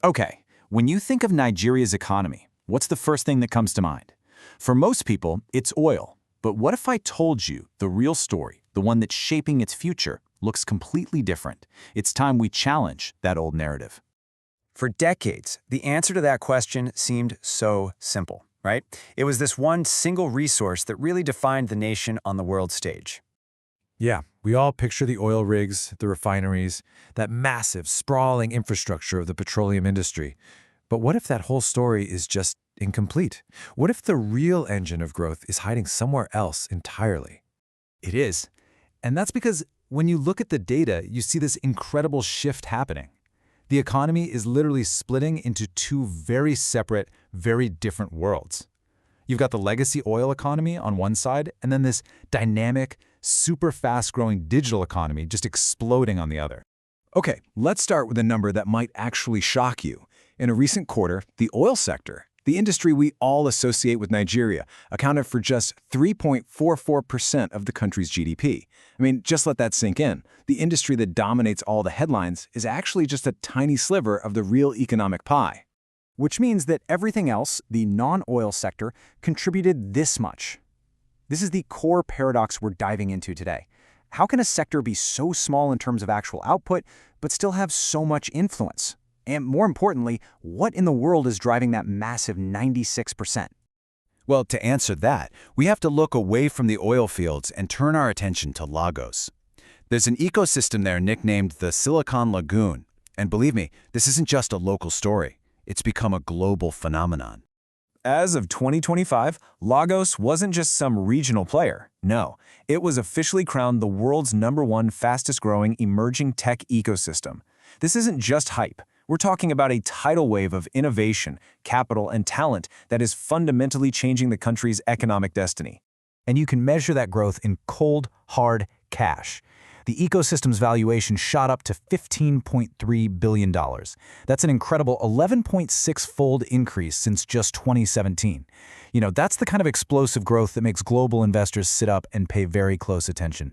Okay, when you think of Nigeria's economy, what's the first thing that comes to mind? For most people, it's oil. But what if I told you the real story, the one that's shaping its future, looks completely different? It's time we challenge that old narrative. For decades, the answer to that question seemed so simple, right? It was this one single resource that really defined the nation on the world stage. Yeah, we all picture the oil rigs, the refineries, that massive, sprawling infrastructure of the petroleum industry. But what if that whole story is just incomplete? What if the real engine of growth is hiding somewhere else entirely? It is. And that's because when you look at the data, you see this incredible shift happening. The economy is literally splitting into two very separate, very different worlds. You've got the legacy oil economy on one side, and then this dynamic, super fast-growing digital economy just exploding on the other. Okay, let's start with a number that might actually shock you. In a recent quarter, the oil sector, the industry we all associate with Nigeria, accounted for just 3.44% of the country's GDP. I mean, just let that sink in. The industry that dominates all the headlines is actually just a tiny sliver of the real economic pie. Which means that everything else, the non-oil sector, contributed this much. This is the core paradox we're diving into today. How can a sector be so small in terms of actual output, but still have so much influence? And more importantly, what in the world is driving that massive 96%? Well, to answer that, we have to look away from the oil fields and turn our attention to Lagos. There's an ecosystem there nicknamed the Silicon Lagoon. And believe me, this isn't just a local story. It's become a global phenomenon. As of 2025, Lagos wasn't just some regional player. No, it was officially crowned the world's #1 fastest-growing emerging tech ecosystem. This isn't just hype. We're talking about a tidal wave of innovation, capital, and talent that is fundamentally changing the country's economic destiny. And you can measure that growth in cold, hard cash. The ecosystem's valuation shot up to $15.3 billion. That's an incredible 11.6-fold increase since just 2017. That's the kind of explosive growth that makes global investors sit up and pay very close attention.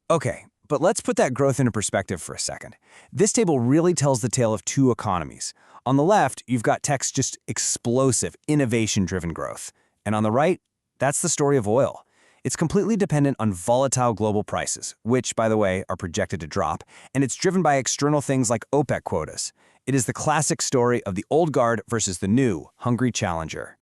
Okay, but let's put that growth into perspective for a second. This table really tells the tale of two economies. On the left, you've got tech's just explosive, innovation-driven growth. And on the right, that's the story of oil. It's completely dependent on volatile global prices, which, by the way, are projected to drop, and it's driven by external things like OPEC quotas. It is the classic story of the old guard versus the new, hungry challenger.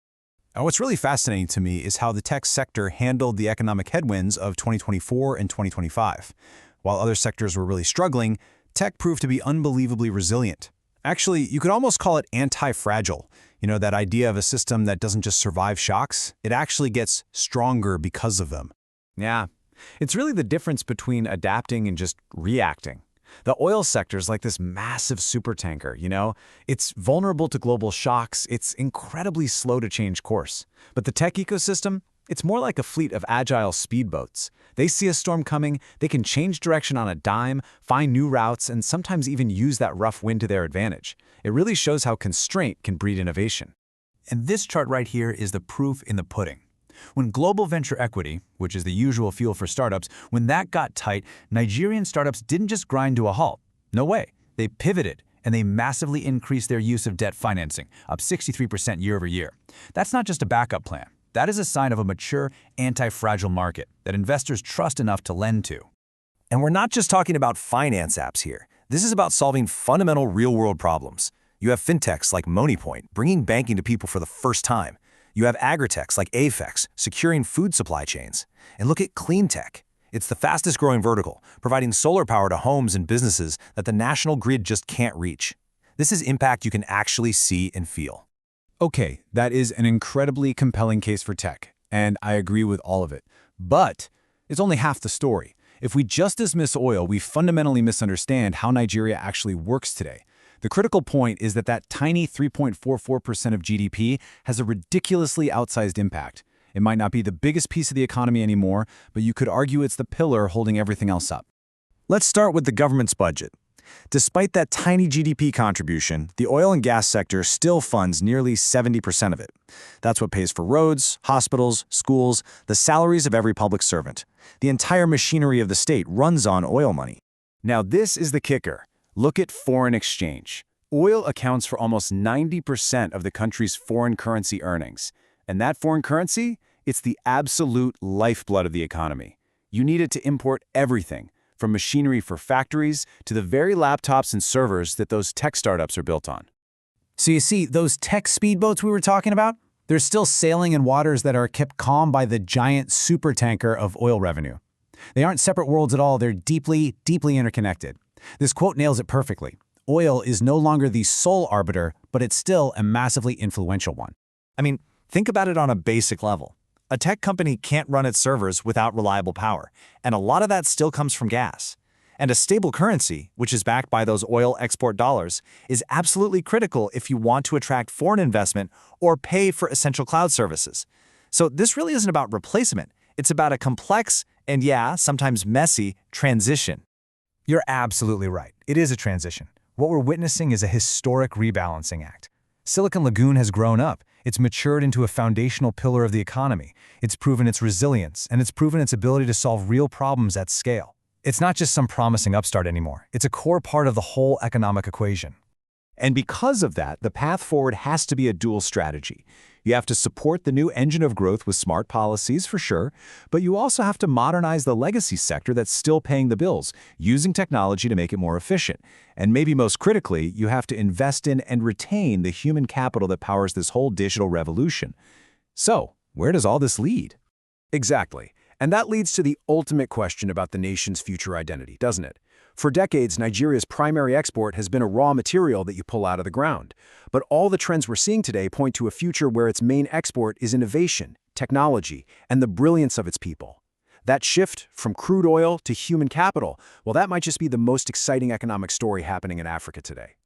Now, what's really fascinating to me is how the tech sector handled the economic headwinds of 2024 and 2025. While other sectors were really struggling, tech proved to be unbelievably resilient. Actually, you could almost call it anti-fragile. That idea of a system that doesn't just survive shocks, it actually gets stronger because of them. Yeah, it's really the difference between adapting and just reacting. The oil sector is like this massive supertanker, It's vulnerable to global shocks, it's incredibly slow to change course. But the tech ecosystem, it's more like a fleet of agile speedboats. They see a storm coming, they can change direction on a dime, find new routes, and sometimes even use that rough wind to their advantage. It really shows how constraint can breed innovation. And this chart right here is the proof in the pudding. When global venture equity, which is the usual fuel for startups, when that got tight, Nigerian startups didn't just grind to a halt. No way. They pivoted, and they massively increased their use of debt financing, up 63% year over year. That's not just a backup plan. That is a sign of a mature, anti-fragile market that investors trust enough to lend to. And we're not just talking about finance apps here. This is about solving fundamental real-world problems. You have fintechs like MoneyPoint, bringing banking to people for the first time. You have agritechs like Afex, securing food supply chains. And look at cleantech. It's the fastest-growing vertical, providing solar power to homes and businesses that the national grid just can't reach. This is impact you can actually see and feel. Okay, that is an incredibly compelling case for tech, and I agree with all of it. But it's only half the story. If we just dismiss oil, we fundamentally misunderstand how Nigeria actually works today. The critical point is that tiny 3.44% of GDP has a ridiculously outsized impact. It might not be the biggest piece of the economy anymore, but you could argue it's the pillar holding everything else up. Let's start with the government's budget. Despite that tiny GDP contribution, the oil and gas sector still funds nearly 70% of it. That's what pays for roads, hospitals, schools, the salaries of every public servant. The entire machinery of the state runs on oil money. Now this is the kicker. Look at foreign exchange. Oil accounts for almost 90% of the country's foreign currency earnings. And that foreign currency, it's the absolute lifeblood of the economy. You need it to import everything, from machinery for factories to the very laptops and servers that those tech startups are built on. So you see, those tech speedboats we were talking about, they're still sailing in waters that are kept calm by the giant supertanker of oil revenue. They aren't separate worlds at all, they're deeply, deeply interconnected. This quote nails it perfectly. Oil is no longer the sole arbiter, but it's still a massively influential one. I mean, think about it on a basic level. A tech company can't run its servers without reliable power, and a lot of that still comes from gas. And a stable currency, which is backed by those oil export dollars, is absolutely critical if you want to attract foreign investment or pay for essential cloud services. So this really isn't about replacement. It's about a complex and, yeah, sometimes messy transition. You're absolutely right. It is a transition. What we're witnessing is a historic rebalancing act. Silicon Lagoon has grown up. It's matured into a foundational pillar of the economy. It's proven its resilience, and it's proven its ability to solve real problems at scale. It's not just some promising upstart anymore. It's a core part of the whole economic equation. And because of that, the path forward has to be a dual strategy. You have to support the new engine of growth with smart policies, for sure, but you also have to modernize the legacy sector that's still paying the bills, using technology to make it more efficient. And maybe most critically, you have to invest in and retain the human capital that powers this whole digital revolution. So, where does all this lead? Exactly. And that leads to the ultimate question about the nation's future identity, doesn't it? For decades, Nigeria's primary export has been a raw material that you pull out of the ground. But all the trends we're seeing today point to a future where its main export is innovation, technology, and the brilliance of its people. That shift from crude oil to human capital, well, that might just be the most exciting economic story happening in Africa today.